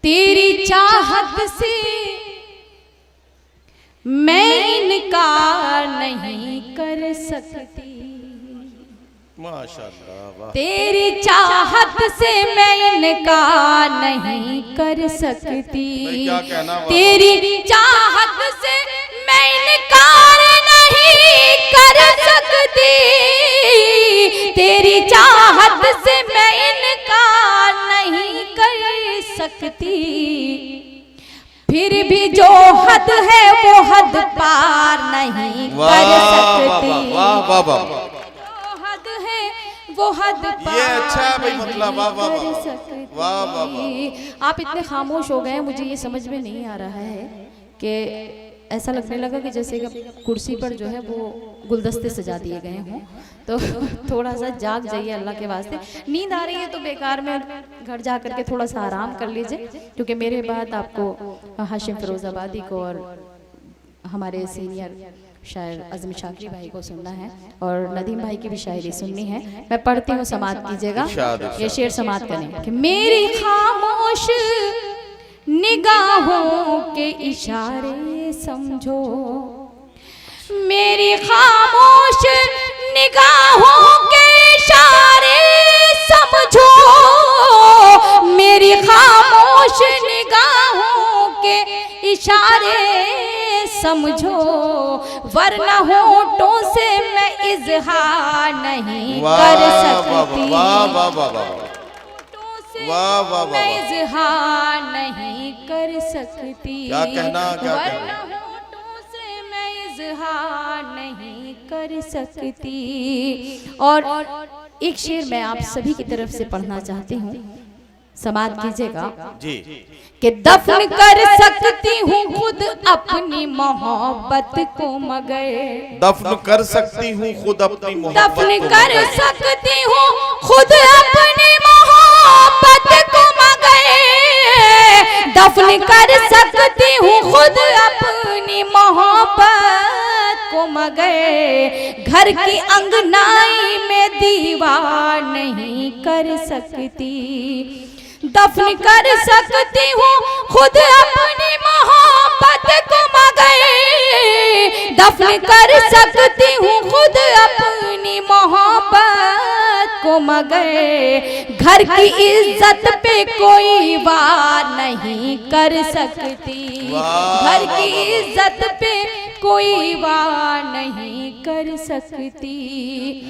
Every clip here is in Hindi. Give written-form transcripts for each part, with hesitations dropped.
तेरी चाहत से मैं इनकार नहीं कर सकती। माशाअल्लाह। तेरी चाहत से मैं इनकार नहीं कर सकती। क्या कहना तेरी चाहत से मैं इनकार नहीं कर सकती। तेरी चाहत से मैं इनकार नहीं कर सकती। फिर भी जो हद है वो हद पार नहीं कर सकती। वाह वाह वाह, जो हद है वो हद पार ये अच्छा है भाई, मतलब वाह वाह नहीं वाह कर सकती। वाह वाह वाह। आप इतने खामोश हो गए, मुझे ये समझ में नहीं आ रहा है कि ऐसा लगने लगा कि जैसे कि कुर्सी पर जो है वो गुलदस्ते सजा दिए गए हों। तो थोड़ा सा जाग जाइए अल्लाह के वास्ते। नींद आ रही है तो बेकार में घर जा करके थोड़ा सा आराम कर लीजिए, क्योंकि मेरे बाद आपको हाशिम फिरोजाबादी को और हमारे सीनियर शायर अज़म शाकिरी भाई को सुनना है और नदीम भाई की भी शायरी सुननी है। मैं पढ़ती हूँ, समात कीजिएगा। ये शेर समात करें कि मेरी खामोश निगाहों के इशारे समझो, मेरी खामोश निगाहों के इशारे समझो, मेरी खामोश निगाहों के इशारे समझो, वरना होठों से मैं इजहार नहीं कर सकती। वाह वाह वाह वाह, वाह वाह वाह, मैं इजहार नहीं कर सकती। क्या कहना, क्या वरना होठों से मैं इजहार नहीं कर सकती। और एक शेर मैं आप सभी की तरफ से पढ़ना चाहती हूँ, समात कीजिएगा जी। कि दफन कर सकती हूँ खुद अपनी मोहब्बत को मगर, दफन कर सकती हूँ खुद अपनी मोहब्बत दफन को कर मगर, सकती हूँ खुद अपनी मोहब्बत को मगर, दफन कर सकती हूँ खुद अपनी मोहब्बत को मगर, घर की अंगनाई में दीवार नहीं कर सकती। दफन कर सकती हूँ खुद अपनी मोहब्बत को मगर, दफन कर सकती हूँ खुद अपनी मोहब्बत को मगर, घर की इज्जत पे कोई वार नहीं कर सकती। घर की इज्जत पे कोई वार नहीं कर सकती।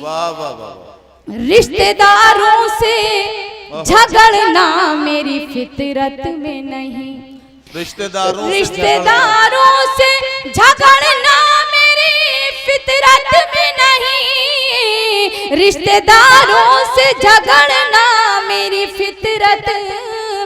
वाह वाह वाह, रिश्तेदारों से झगड़ना मेरी फितरत में नहीं, रिश्तेदारों से झगड़ना मेरी फितरत में नहीं, रिश्तेदारों से झगड़ना मेरी फितरत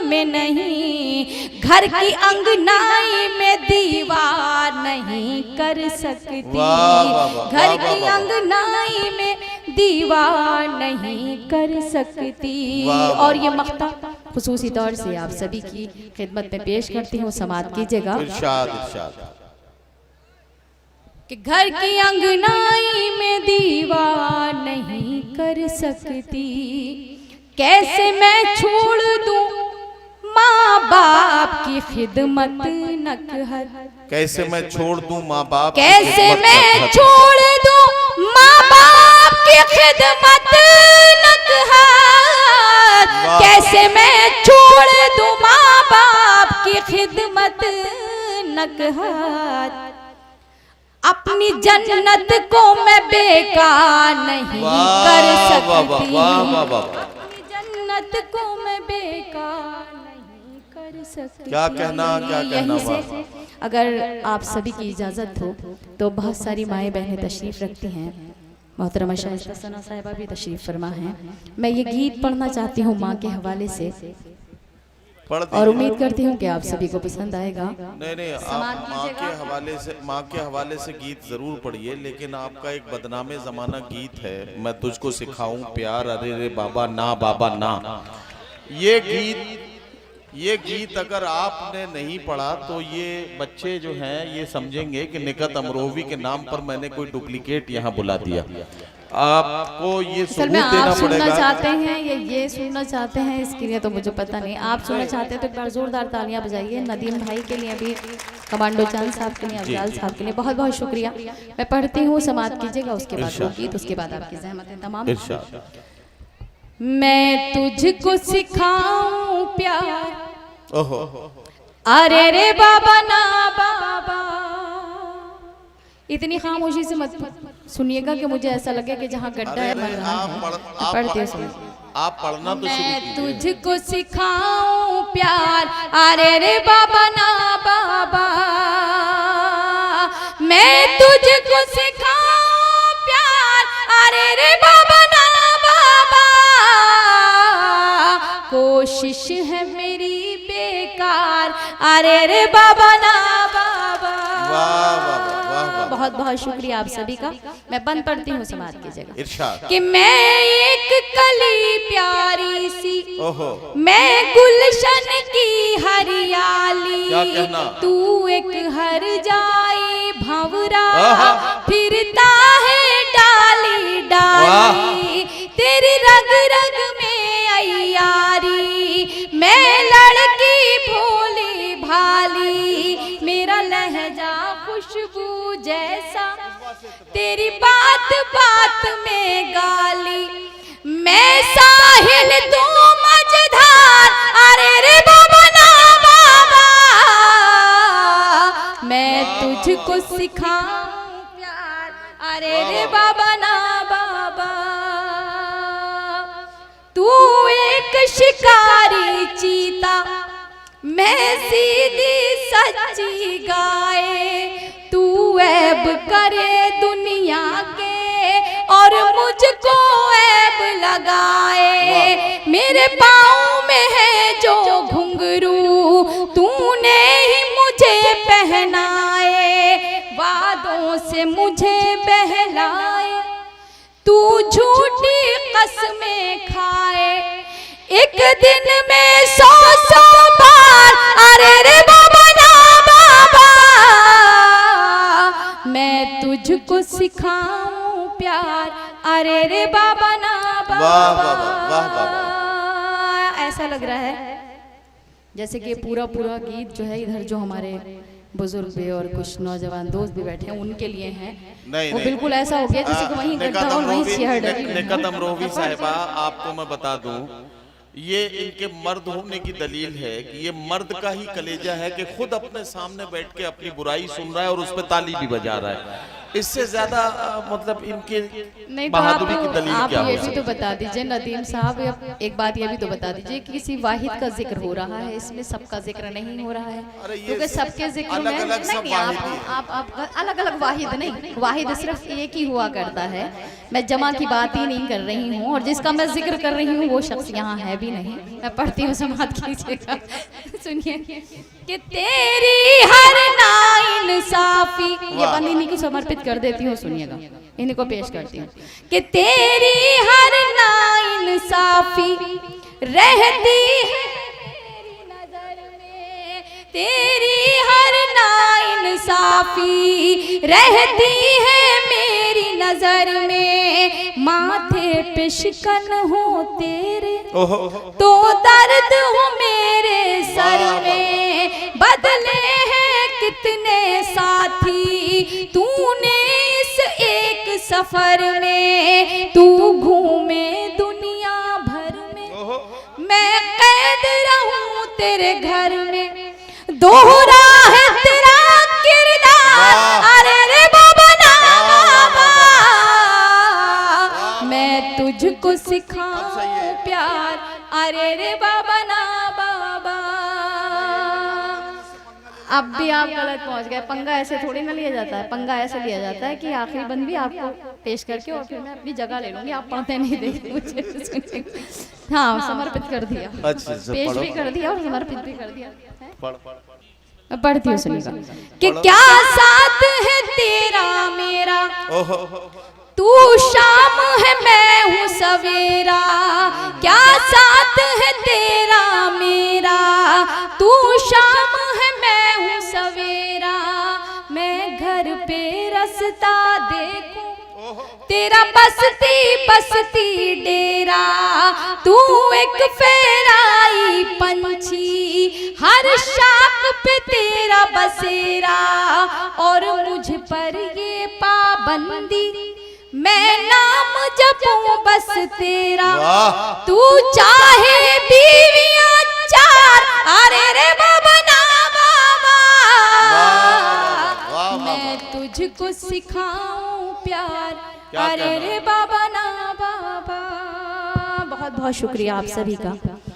में नहीं, घर की अंगनाई में दीवार नहीं कर सकती। घर की अंगनाई में दीवार नहीं कर सकती। और ये मख्ता खुसूसी तौर से आप सभी की खिदमत में पेश करती हूँ, समात कीजिएगा। इरशाद इरशाद कि घर की अंगनाई में दीवार नहीं कर सकती, कैसे मैं छोड़ दूं माँ बाप की खिदमत नकहत, कैसे मैं छोड़ दूं माँ बाप, कैसे मैं छोड़ दूं माँ बाप की खिदमत नकहत, कैसे मैं छोड़ दूं माँ बाप की खिदमत नकहत, अपनी जन्नत को मैं बेकार नहीं कर सकती। अपनी जन्नत को मैं बेकार नहीं कर सकती। क्या कहना, क्या कहना। यहीं से अगर आप सभी की इजाज़त हो तो बहुत सारी माएँ बहनें तशरीफ़ रखती हैं, मोहतरमा शाइस्ता सना साहिबा भी तशरीफ़ फरमा हैं। मैं ये गीत पढ़ना चाहती हूँ माँ के हवाले से और उम्मीद करती हूँ कि आप सभी को पसंद आएगा। नहीं आप माँ के हवाले से गीत जरूर पढ़िए, लेकिन आपका एक बदनामे ज़माना गीत है, मैं तुझको सिखाऊं प्यार अरे रे बाबा ना बाबा ना। ये गीत अगर आपने नहीं पढ़ा तो ये बच्चे जो हैं ये समझेंगे कि निकत अमरोवी के नाम पर मैंने कोई डुप्लीकेट यहाँ बुला दिया। आपको ये असल में सबूत देना आप सुनना पड़ेगा। चाहते हैं या ये सुनना चाहते हैं, इसके लिए तो मुझे पता नहीं। आप सुनना चाहते हैं तो एक बार जोरदार तालियां बजाइए नदीम भाई के लिए, भी कमांडो चांद साहब के लिए, अफजाल साहब के लिए बहुत बहुत शुक्रिया। मैं पढ़ती हूँ, समाप्त कीजिएगा, उसके बाद वो गीत, उसके बाद आपकी ज़हमतें तमाम। इरशाद। मैं तुझको सिखाऊं प्यार, ओहो, अरे रे बाबा ना बाबा। इतनी खामोशी से मत सुनिएगा कि मुझे ऐसा लगे कि जहाँ गड्ढा है मर रहा है। पढ़ती हूँ, सुनिए। आप पढ़ना तो शुरू मैं कीजिए। तुझको सिखाऊं प्यार, अरे रे बाबा ना बाबा। मैं तुझको सिखाऊं प्यार, अरे रे बाबा ना बाबा। कोशिश है मेरी बेकार, अरे रे बाबा ना बाबा। वाह वाह वाह वाह। बहुत बहुत शुक्रिया आप सभी का। मैं बंद पढ़ती हूँ, समाप्त कीजिएगा। इरशाद। कि मैं एक कली प्यारी सी, ओहो, मैं गुलशन की हरियाली, क्या कहना? तू एक हर जाए भंवरा, आहा। फिरता है डाली डाली, तेरी रग रग में अयारी। मैं लड़की भोली भाली, मेरा लहजा खुशबू जैसा, तेरी बात बात में गाली। मैं साहिल तू मझधार, अरे रे बाबा ना बाबा। मैं तुझको सिखाऊं प्यार, अरे रे बाबा ना बाबा। तू एक शिकारी चीता, मैं सीधी सच्ची गाय। तू ऐब करे दुनिया के और मुझको ऐब लगाए। मेरे पाँव में है जो घुंघरू, तूने ही मुझे पहनाए। वादों से मुझे बहलाए, तू झूठी कसमें खाए। एक दिन में 100 बार, अरे रे बाबा ना बाबा। मैं तुझको सिखाऊं प्यार, अरे रे बाबा ना बाबा। वाह वाह वाह वाह वाह। ऐसा लग रहा है जैसे कि पूरा पूरा गीत जो है इधर जो हमारे बुजुर्ग भी और कुछ नौजवान दोस्त भी बैठे हैं उनके लिए हैं। नहीं वो नहीं। बिल्कुल ऐसा हो गया जैसे कि वहीं गड्ढा और वहीं चेहरा डली है। निकत अमरोही साहिबा, आपको मैं बता दूं, ये इनके मर्द होने की दलील है कि ये मर्द का ही कलेजा है कि खुद अपने सामने बैठ के अपनी बुराई सुन रहा है और उस पर ताली भी बजा रहा है। इससे ज्यादा मतलब इनके नहीं तो बहादुरी की दलील आप क्या ये हो भी सकती तो बता दीजिए नदीम साहब, एक बात ये भी तो बता दीजिए कि किसी वाहिद का जिक्र हो रहा है, इसमें सबका जिक्र नहीं हो रहा है। अरे ये क्योंकि सबके जिक्र में अलग-अलग सब नहीं, वाहिद ही है। आप अलग अलग वाहिद नहीं, वाहिद सिर्फ एक ही हुआ करता है। मैं जमा की बात ही नहीं कर रही हूँ, और जिसका मैं जिक्र कर रही हूँ वो शख्स यहाँ है भी नहीं। मैं पढ़ती हूँ, समाप्त कीजिएगा। सुनिए कि तेरी हर नाइंसाफी, ये बंद इन्हीं को समर्पित कर देती हूँ, सुनिएगा, इन्हीं को पेश करती हूँ कि तेरी हर नाइंसाफी रहती है मेरी नजर में। तेरी हर नाइंसाफी रहती है मेरी नजर में। माथे पे शिकन हो तेरे तो दर्द हो मेरे सर में। बदले हैं कितने साथी तूने इस एक सफर में। तू घूमे दुनिया भर में, मैं कैद रहूं तेरे घर में। दोहरा है तेरा किरदार, अरे रे बाबा ना बाबा। मैं तुझको सिखाऊं प्यार, अरे रे बाबा ना बाबा। अब भी आप गलत पहुंच गए। पंगा ऐसे थोड़ी ना लिया जाता है, पंगा ऐसे लिया जाता है कि आखिरी बंद भी आपको पेश करके और फिर मैं अपनी जगह ले लूंगी। आप पढ़ते नहीं देखे मुझे। हाँ, समर्पित कर दिया, अच्छा, पेश भी कर दिया और समर्पित भी कर दिया। पढ़। पढ़ती हूँ, सुनिएगा कि क्या साथ है तेरा मेरा। तू शाम है मैं हूँ सवेरा। क्या साथ है तेरा मेरा। तू शाम है मैं हूँ सवेरा। मैं घर पे रास्ता देखूं तेरा बसती बसती डेरा, तू एक फेराई पंछी, हर शाख पे तेरा बसेरा, और मुझ पर ये पाबंदी, मैं नाम जपूं बस तेरा। तू चाहे बीवियां चार, अरे रे बाबा ना बाबा, मैं तुझको सिखाऊं प्यार, अरे रे बाबा ना बाबा। बहुत बहुत शुक्रिया आप सभी का।